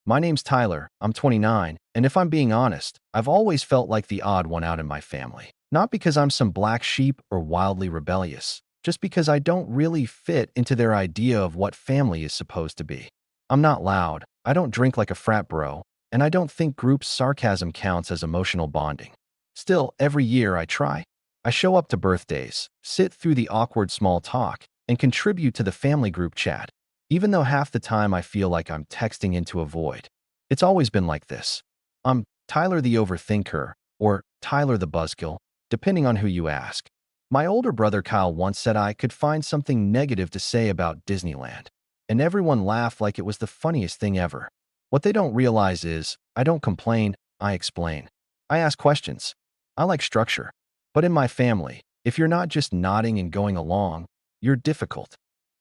My name's Tyler, I'm 29, and if I'm being honest, I've always felt like the odd one out in my family. Not because I'm some black sheep or wildly rebellious, just because I don't really fit into their idea of what family is supposed to be. I'm not loud, I don't drink like a frat bro, and I don't think group sarcasm counts as emotional bonding. Still, every year I try. I show up to birthdays, sit through the awkward small talk, and contribute to the family group chat, even though half the time I feel like I'm texting into a void. It's always been like this. I'm Tyler the overthinker, or Tyler the buzzkill, depending on who you ask. My older brother Kyle once said I could find something negative to say about Disneyland, and everyone laughed like it was the funniest thing ever. What they don't realize is, I don't complain, I explain. I ask questions. I like structure. But in my family, if you're not just nodding and going along, you're difficult.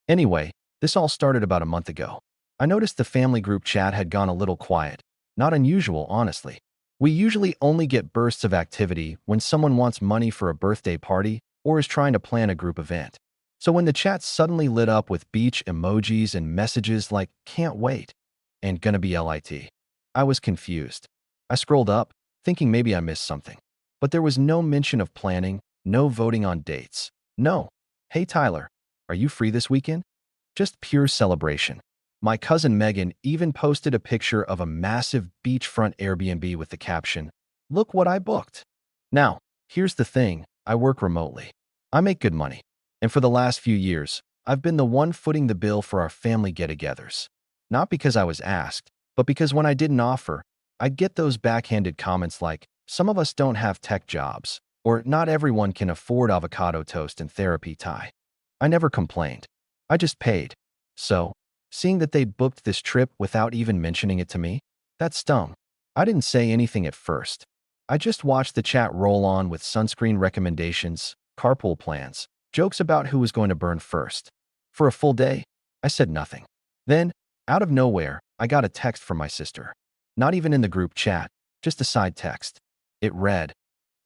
Anyway, this all started about a month ago. I noticed the family group chat had gone a little quiet. Not unusual, honestly. We usually only get bursts of activity when someone wants money for a birthday party or is trying to plan a group event. So when the chat suddenly lit up with beach emojis and messages like "can't wait" and "gonna be lit," I was confused. I scrolled up, thinking maybe I missed something. But there was no mention of planning, no voting on dates. No, "Hey Tyler, are you free this weekend?" Just pure celebration. My cousin Megan even posted a picture of a massive beachfront Airbnb with the caption, "Look what I booked." Now, here's the thing, I work remotely. I make good money. And for the last few years, I've been the one footing the bill for our family get-togethers. Not because I was asked, but because when I didn't offer, I'd get those backhanded comments like, "Some of us don't have tech jobs," or "Not everyone can afford avocado toast and therapy tie." I never complained. I just paid. So, seeing that they'd booked this trip without even mentioning it to me, that stung. I didn't say anything at first. I just watched the chat roll on with sunscreen recommendations, carpool plans, jokes about who was going to burn first. For a full day, I said nothing. Then, out of nowhere, I got a text from my sister. Not even in the group chat, just a side text. It read,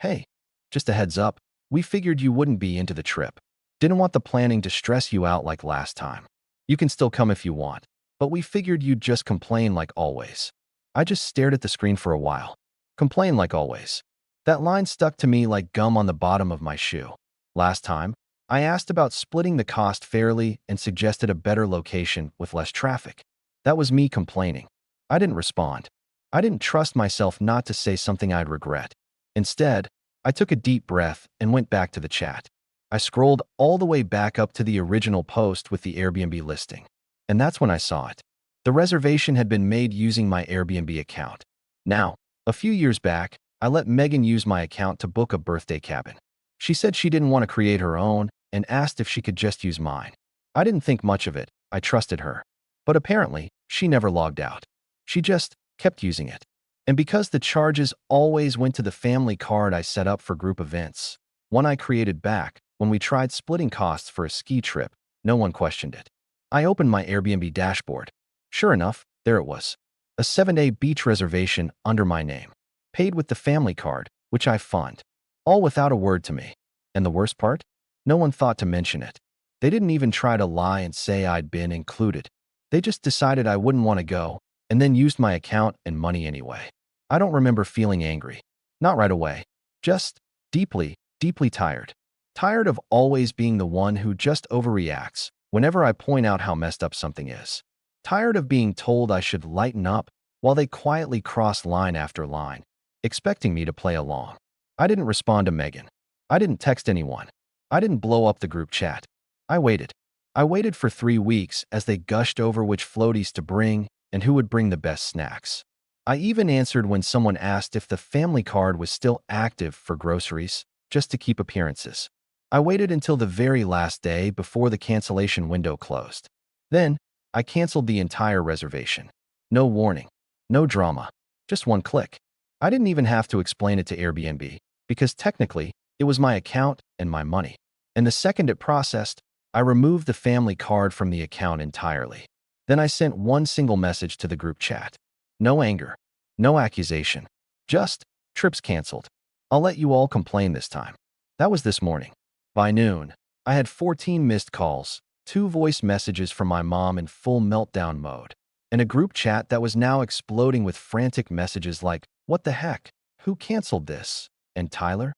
"Hey, just a heads up, we figured you wouldn't be into the trip. Didn't want the planning to stress you out like last time. You can still come if you want, but we figured you'd just complain like always." I just stared at the screen for a while. Complain like always. That line stuck to me like gum on the bottom of my shoe. Last time, I asked about splitting the cost fairly and suggested a better location with less traffic. That was me complaining. I didn't respond. I didn't trust myself not to say something I'd regret. Instead, I took a deep breath and went back to the chat. I scrolled all the way back up to the original post with the Airbnb listing. And that's when I saw it. The reservation had been made using my Airbnb account. Now, a few years back, I let Megan use my account to book a birthday cabin. She said she didn't want to create her own and asked if she could just use mine. I didn't think much of it. I trusted her. But apparently, she never logged out. She just kept using it. And because the charges always went to the family card I set up for group events, one I created back when we tried splitting costs for a ski trip, no one questioned it. I opened my Airbnb dashboard. Sure enough, there it was. A 7-day beach reservation under my name. Paid with the family card, which I fund. All without a word to me. And the worst part? No one thought to mention it. They didn't even try to lie and say I'd been included. They just decided I wouldn't want to go, and then used my account and money anyway. I don't remember feeling angry. Not right away. Just deeply, deeply tired. Tired of always being the one who just overreacts whenever I point out how messed up something is. Tired of being told I should lighten up while they quietly cross line after line, expecting me to play along. I didn't respond to Megan. I didn't text anyone. I didn't blow up the group chat. I waited. I waited for 3 weeks as they gushed over which floaties to bring and who would bring the best snacks. I even answered when someone asked if the family card was still active for groceries, just to keep appearances. I waited until the very last day before the cancellation window closed. Then, I canceled the entire reservation. No warning. No drama. Just one click. I didn't even have to explain it to Airbnb, because technically, it was my account and my money. And the second it processed, I removed the family card from the account entirely. Then I sent one single message to the group chat. No anger. No accusation. Just, "Trips canceled. I'll let you all complain this time." That was this morning. By noon, I had 14 missed calls, 2 voice messages from my mom in full meltdown mode. in a group chat that was now exploding with frantic messages like, "What the heck? Who canceled this?" And Tyler?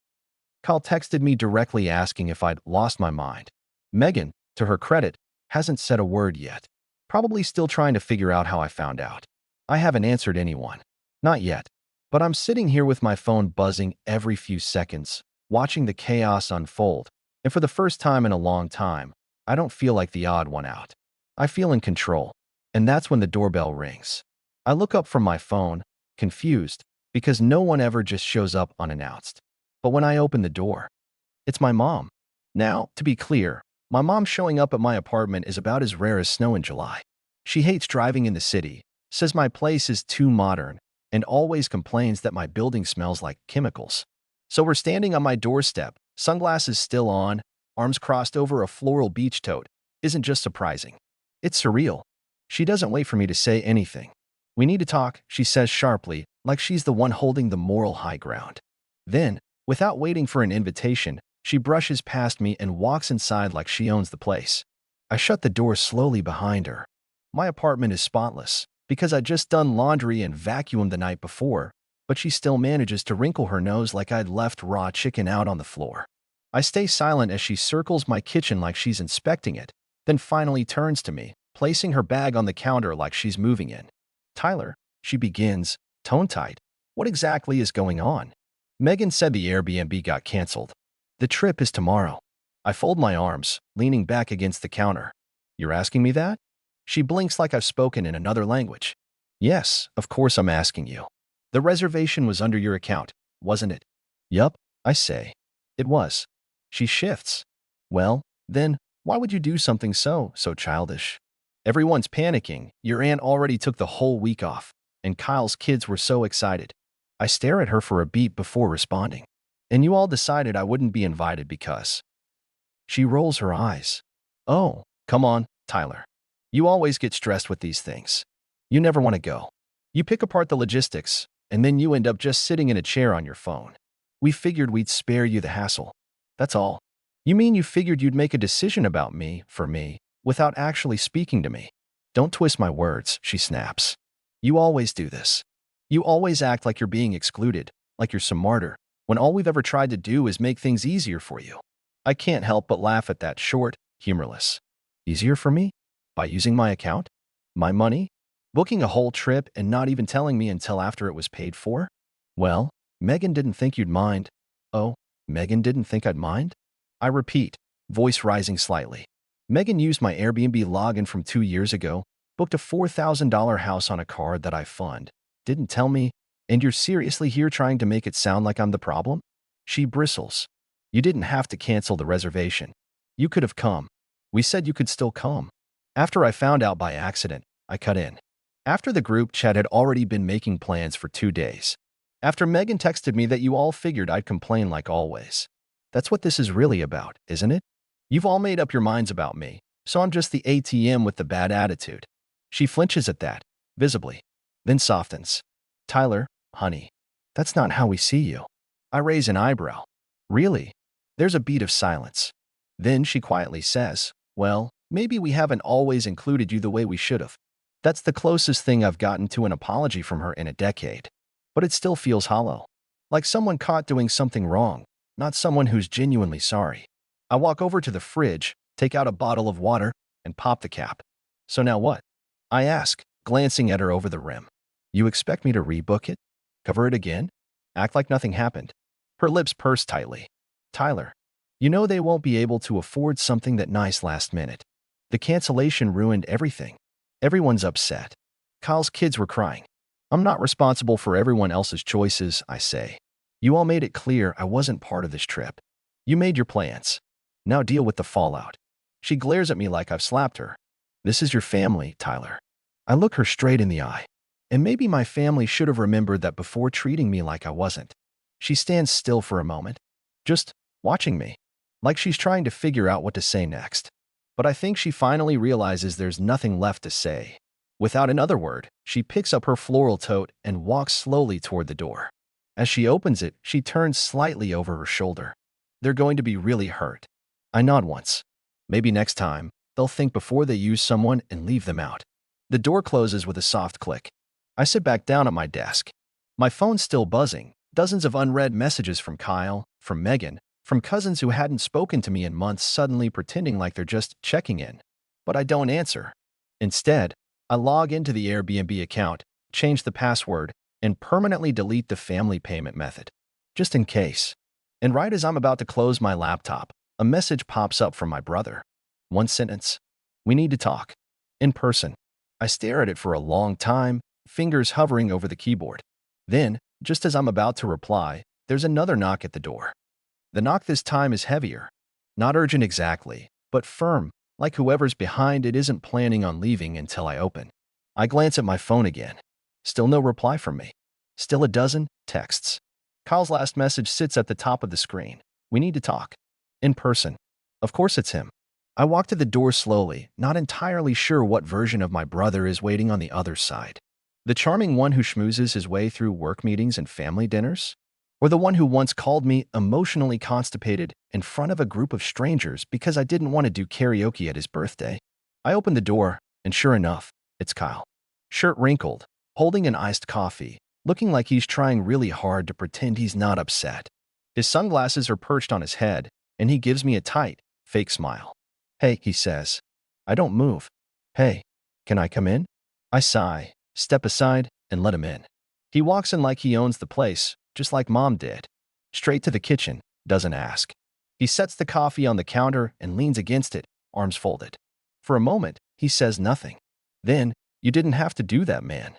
Kyle texted me directly asking if I'd lost my mind. Megan, to her credit, hasn't said a word yet. Probably still trying to figure out how I found out. I haven't answered anyone. Not yet. But I'm sitting here with my phone buzzing every few seconds, watching the chaos unfold. And for the first time in a long time, I don't feel like the odd one out. I feel in control. And that's when the doorbell rings. I look up from my phone, confused, because no one ever just shows up unannounced. But when I open the door, it's my mom. Now, to be clear, my mom showing up at my apartment is about as rare as snow in July. She hates driving in the city, says my place is too modern, and always complains that my building smells like chemicals. So we're standing on my doorstep, sunglasses still on, arms crossed over a floral beach tote. Isn't just surprising. It's surreal. She doesn't wait for me to say anything. "We need to talk," she says sharply, like she's the one holding the moral high ground. Then, without waiting for an invitation, she brushes past me and walks inside like she owns the place. I shut the door slowly behind her. My apartment is spotless, because I'd just done laundry and vacuumed the night before, but she still manages to wrinkle her nose like I'd left raw chicken out on the floor. I stay silent as she circles my kitchen like she's inspecting it, then finally turns to me, placing her bag on the counter like she's moving in. "Tyler," she begins, tone tight. "What exactly is going on?" "Megan said the Airbnb got canceled. The trip is tomorrow." I fold my arms, leaning back against the counter. "You're asking me that?" She blinks like I've spoken in another language. "Yes, of course I'm asking you. The reservation was under your account, wasn't it?" "Yup," I say. "It was." She shifts. "Well, then, why would you do something so childish? Everyone's panicking. Your aunt already took the whole week off, and Kyle's kids were so excited." I stare at her for a beat before responding. "And you all decided I wouldn't be invited because..." She rolls her eyes. "Oh, come on, Tyler. You always get stressed with these things. You never want to go. You pick apart the logistics, and then you end up just sitting in a chair on your phone. We figured we'd spare you the hassle. That's all." "You mean you figured you'd make a decision about me, for me, without actually speaking to me?" "Don't twist my words," she snaps. "You always do this. You always act like you're being excluded, like you're some martyr, when all we've ever tried to do is make things easier for you." I can't help but laugh at that short, humorless. Easier for me? By using my account? My money? Booking a whole trip and not even telling me until after it was paid for? "Well, Megan didn't think you'd mind." "Oh, Megan didn't think I'd mind?" I repeat, voice rising slightly. "Megan used my Airbnb login from 2 years ago, booked a $4,000 house on a card that I fund, didn't tell me, and you're seriously here trying to make it sound like I'm the problem?" She bristles. "You didn't have to cancel the reservation. You could have come. We said you could still come." After I found out by accident, I cut in. After the group chat had already been making plans for 2 days. After Megan texted me that you all figured I'd complain like always. That's what this is really about, isn't it? You've all made up your minds about me, so I'm just the ATM with the bad attitude. She flinches at that, visibly, then softens. "Tyler, honey, that's not how we see you." I raise an eyebrow. "Really?" There's a beat of silence. Then she quietly says, "Well, maybe we haven't always included you the way we should have." That's the closest thing I've gotten to an apology from her in a decade. But it still feels hollow. Like someone caught doing something wrong, not someone who's genuinely sorry. I walk over to the fridge, take out a bottle of water, and pop the cap. "So now what?" I ask, glancing at her over the rim. "You expect me to rebook it? Cover it again? Act like nothing happened?" Her lips purse tightly. "Tyler, you know they won't be able to afford something that nice last minute. The cancellation ruined everything. Everyone's upset. Kyle's kids were crying. I'm not responsible for everyone else's choices," I say. "You all made it clear I wasn't part of this trip. You made your plans. Now deal with the fallout." She glares at me like I've slapped her. "This is your family, Tyler." I look her straight in the eye. And maybe my family should have remembered that before treating me like I wasn't. She stands still for a moment, just watching me, like she's trying to figure out what to say next. But I think she finally realizes there's nothing left to say. Without another word, she picks up her floral tote and walks slowly toward the door. As she opens it, she turns slightly over her shoulder. "They're going to be really hurt." I nod once. Maybe next time, they'll think before they use someone and leave them out. The door closes with a soft click. I sit back down at my desk. My phone's still buzzing. Dozens of unread messages from Kyle, from Megan, from cousins who hadn't spoken to me in months suddenly pretending like they're just checking in. But I don't answer. Instead, I log into the Airbnb account, change the password, and permanently delete the family payment method. Just in case. And right as I'm about to close my laptop, a message pops up from my brother. One sentence. We need to talk. In person. I stare at it for a long time, fingers hovering over the keyboard. Then, just as I'm about to reply, there's another knock at the door. The knock this time is heavier. Not urgent exactly, but firm, like whoever's behind it isn't planning on leaving until I open. I glance at my phone again. Still no reply from me. Still a dozen texts. Kyle's last message sits at the top of the screen. We need to talk. In person. Of course it's him. I walk to the door slowly, not entirely sure what version of my brother is waiting on the other side. The charming one who schmoozes his way through work meetings and family dinners? Or the one who once called me emotionally constipated in front of a group of strangers because I didn't want to do karaoke at his birthday? I open the door, and sure enough, it's Kyle. Shirt wrinkled, holding an iced coffee, looking like he's trying really hard to pretend he's not upset. His sunglasses are perched on his head, and he gives me a tight, fake smile. Hey, he says. I don't move. Hey, can I come in? I sigh, step aside, and let him in. He walks in like he owns the place, just like Mom did. Straight to the kitchen, doesn't ask. He sets the coffee on the counter and leans against it, arms folded. For a moment, he says nothing. Then, you didn't have to do that, man.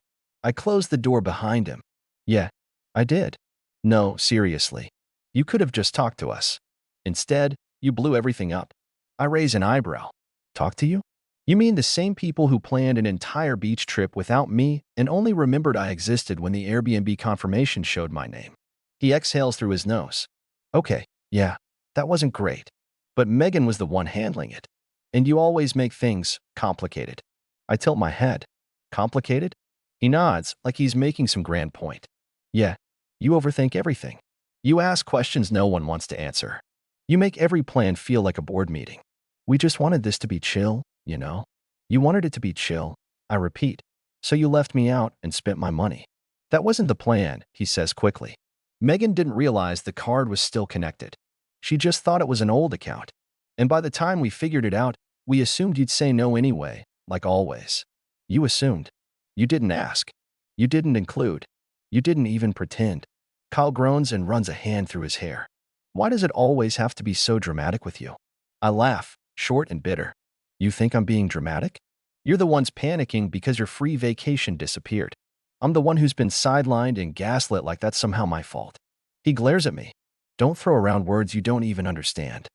I closed the door behind him. Yeah, I did. No, seriously. You could have just talked to us. Instead, you blew everything up. I raise an eyebrow. Talk to you? You mean the same people who planned an entire beach trip without me and only remembered I existed when the Airbnb confirmation showed my name? He exhales through his nose. Okay, yeah, that wasn't great. But Megan was the one handling it. And you always make things complicated. I tilt my head. Complicated? He nods, like he's making some grand point. Yeah, you overthink everything. You ask questions no one wants to answer. You make every plan feel like a board meeting. We just wanted this to be chill, you know? You wanted it to be chill, I repeat. So you left me out and spent my money. That wasn't the plan, he says quickly. Megan didn't realize the card was still connected. She just thought it was an old account. And by the time we figured it out, we assumed you'd say no anyway, like always. You assumed. You didn't ask. You didn't include. You didn't even pretend. Kyle groans and runs a hand through his hair. Why does it always have to be so dramatic with you? I laugh, short and bitter. You think I'm being dramatic? You're the ones panicking because your free vacation disappeared. I'm the one who's been sidelined and gaslit like that's somehow my fault. He glares at me. Don't throw around words you don't even understand.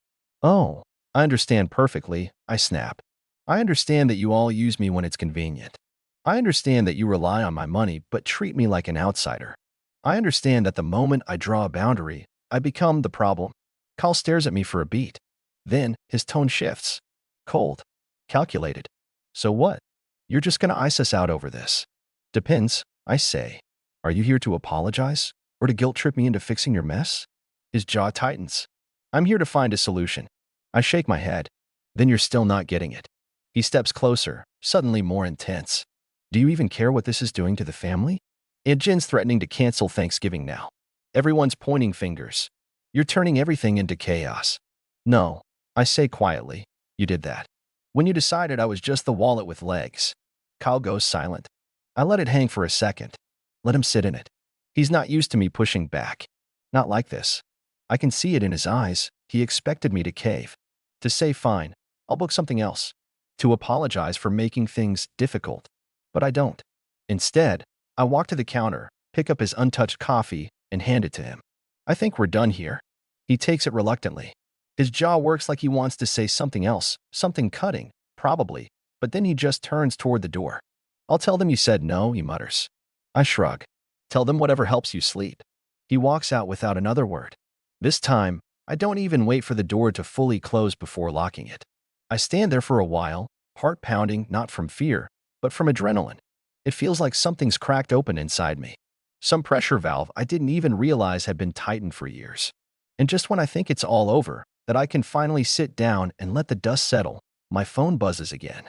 Oh, I understand perfectly, I snap. I understand that you all use me when it's convenient. I understand that you rely on my money but treat me like an outsider. I understand that the moment I draw a boundary, I become the problem. Kyle stares at me for a beat. Then, his tone shifts. Cold. Calculated. So what? You're just gonna ice us out over this. Depends, I say. Are you here to apologize? Or to guilt trip me into fixing your mess? His jaw tightens. I'm here to find a solution. I shake my head. Then you're still not getting it. He steps closer, suddenly more intense. Do you even care what this is doing to the family? Aunt Jen's threatening to cancel Thanksgiving now. Everyone's pointing fingers. You're turning everything into chaos. No, I say quietly. You did that. When you decided I was just the wallet with legs. Kyle goes silent. I let it hang for a second. Let him sit in it. He's not used to me pushing back. Not like this. I can see it in his eyes. He expected me to cave. To say fine, I'll book something else. To apologize for making things difficult. But I don't. Instead, I walk to the counter, pick up his untouched coffee, and hand it to him. I think we're done here. He takes it reluctantly. His jaw works like he wants to say something else, something cutting, probably, but then he just turns toward the door. I'll tell them you said no, he mutters. I shrug. Tell them whatever helps you sleep. He walks out without another word. This time, I don't even wait for the door to fully close before locking it. I stand there for a while, heart pounding not from fear, but from adrenaline. It feels like something's cracked open inside me. Some pressure valve I didn't even realize had been tightened for years. And just when I think it's all over, that I can finally sit down and let the dust settle, my phone buzzes again.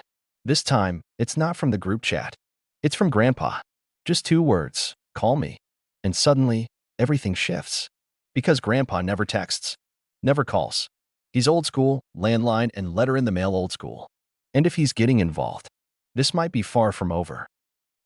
This time, it's not from the group chat. It's from Grandpa. Just 2 words, call me. And suddenly, everything shifts. Because Grandpa never texts, never calls. He's old school, landline and letter in the mail old school. And if he's getting involved, this might be far from over.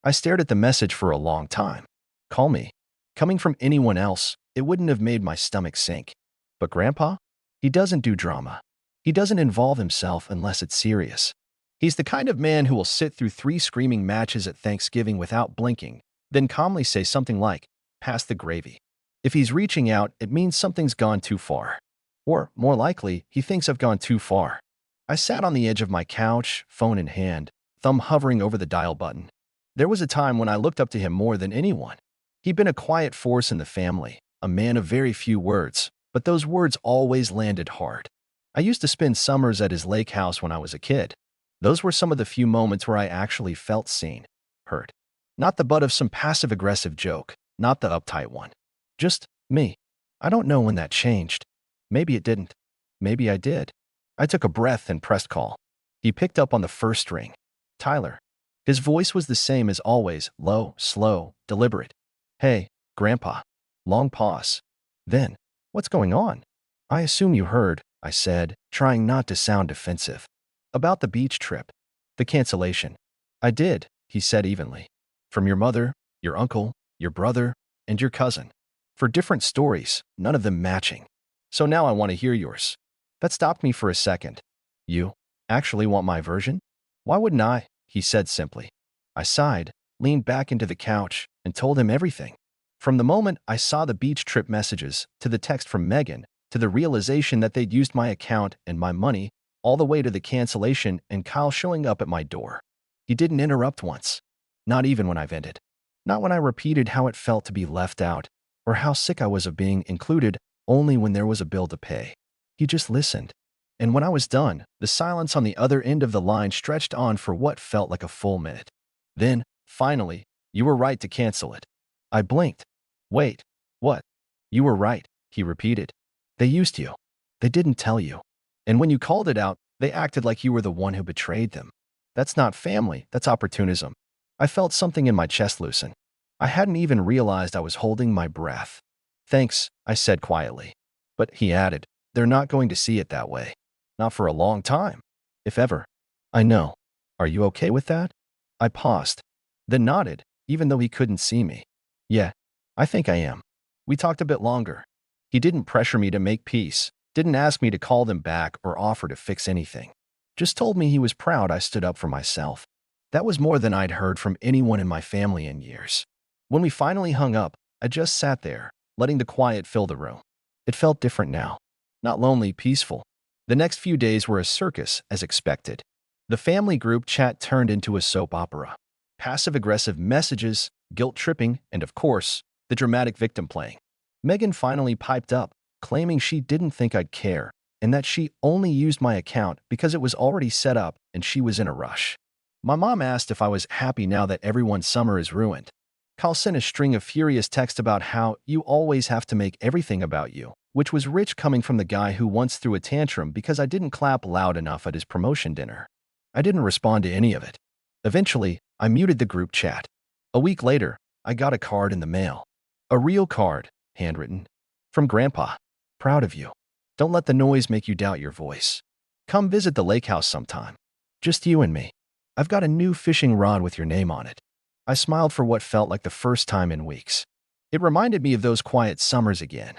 I stared at the message for a long time. Call me. Coming from anyone else, it wouldn't have made my stomach sink. But Grandpa? He doesn't do drama. He doesn't involve himself unless it's serious. He's the kind of man who will sit through 3 screaming matches at Thanksgiving without blinking, then calmly say something like, "Pass the gravy." If he's reaching out, it means something's gone too far. Or, more likely, he thinks I've gone too far. I sat on the edge of my couch, phone in hand, thumb hovering over the dial button. There was a time when I looked up to him more than anyone. He'd been a quiet force in the family, a man of very few words, but those words always landed hard. I used to spend summers at his lake house when I was a kid. Those were some of the few moments where I actually felt seen, heard. Not the butt of some passive-aggressive joke, not the uptight one. Just me. I don't know when that changed. Maybe it didn't. Maybe I did. I took a breath and pressed call. He picked up on the first ring. Tyler. His voice was the same as always, low, slow, deliberate. Hey, Grandpa. Long pause. Then, what's going on? I assume you heard, I said, trying not to sound defensive. About the beach trip. The cancellation. I did, he said evenly. From your mother, your uncle, your brother, and your cousin. For different stories, none of them matching. So now I want to hear yours. That stopped me for a second. You actually want my version? Why wouldn't I? He said simply. I sighed, leaned back into the couch, and told him everything. From the moment I saw the beach trip messages, to the text from Megan, to the realization that they'd used my account and my money, all the way to the cancellation and Kyle showing up at my door. He didn't interrupt once. Not even when I vented. Not when I repeated how it felt to be left out, or how sick I was of being included only when there was a bill to pay. He just listened. And when I was done, the silence on the other end of the line stretched on for what felt like a full minute. Then, finally, you were right to cancel it. I blinked. Wait, what? You were right, he repeated. They used you. They didn't tell you. And when you called it out, they acted like you were the one who betrayed them. That's not family, that's opportunism. I felt something in my chest loosen. I hadn't even realized I was holding my breath. Thanks, I said quietly. But, he added, they're not going to see it that way. Not for a long time, if ever. I know. Are you okay with that? I paused, then nodded, even though he couldn't see me. Yeah, I think I am. We talked a bit longer. He didn't pressure me to make peace, didn't ask me to call them back or offer to fix anything. Just told me he was proud I stood up for myself. That was more than I'd heard from anyone in my family in years. When we finally hung up, I just sat there, letting the quiet fill the room. It felt different now. Not lonely, peaceful. The next few days were a circus, as expected. The family group chat turned into a soap opera. Passive-aggressive messages, guilt-tripping, and of course, the dramatic victim playing. Megan finally piped up, claiming she didn't think I'd care, and that she only used my account because it was already set up and she was in a rush. My mom asked if I was happy now that everyone's summer is ruined. Kyle sent a string of furious texts about how you always have to make everything about you, which was rich coming from the guy who once threw a tantrum because I didn't clap loud enough at his promotion dinner. I didn't respond to any of it. Eventually, I muted the group chat. A week later, I got a card in the mail. A real card, handwritten. From Grandpa. Proud of you. Don't let the noise make you doubt your voice. Come visit the lake house sometime. Just you and me. I've got a new fishing rod with your name on it. I smiled for what felt like the first time in weeks. It reminded me of those quiet summers again.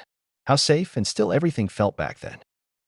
How safe and still everything felt back then.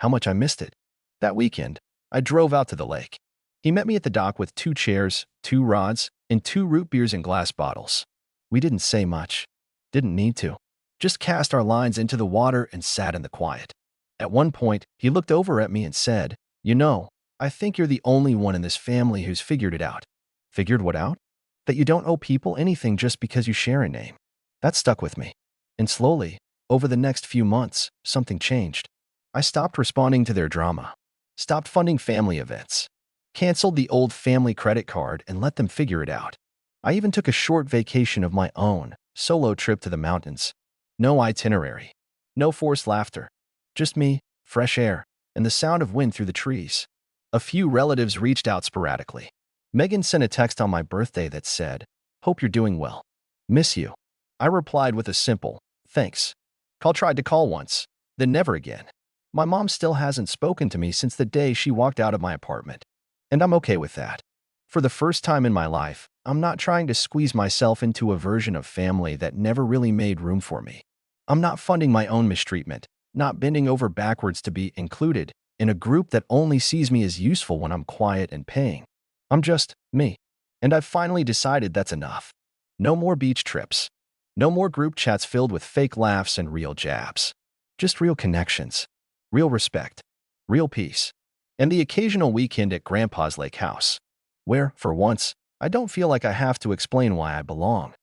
How much I missed it. That weekend, I drove out to the lake. He met me at the dock with 2 chairs, 2 rods, and 2 root beers in glass bottles. We didn't say much. Didn't need to. Just cast our lines into the water and sat in the quiet. At one point, he looked over at me and said, "You know, I think you're the only one in this family who's figured it out." Figured what out? That you don't owe people anything just because you share a name. That stuck with me. And slowly, over the next few months, something changed. I stopped responding to their drama. Stopped funding family events. Canceled the old family credit card and let them figure it out. I even took a short vacation of my own, solo trip to the mountains. No itinerary. No forced laughter. Just me, fresh air, and the sound of wind through the trees. A few relatives reached out sporadically. Megan sent a text on my birthday that said, "Hope you're doing well. Miss you." I replied with a simple, "Thanks." Call tried to call once, then never again. My mom still hasn't spoken to me since the day she walked out of my apartment. And I'm okay with that. For the first time in my life, I'm not trying to squeeze myself into a version of family that never really made room for me. I'm not funding my own mistreatment, not bending over backwards to be included in a group that only sees me as useful when I'm quiet and paying. I'm just me. And I've finally decided that's enough. No more beach trips. No more group chats filled with fake laughs and real jabs. Just real connections, real respect, real peace, and the occasional weekend at Grandpa's lake house, where, for once, I don't feel like I have to explain why I belong.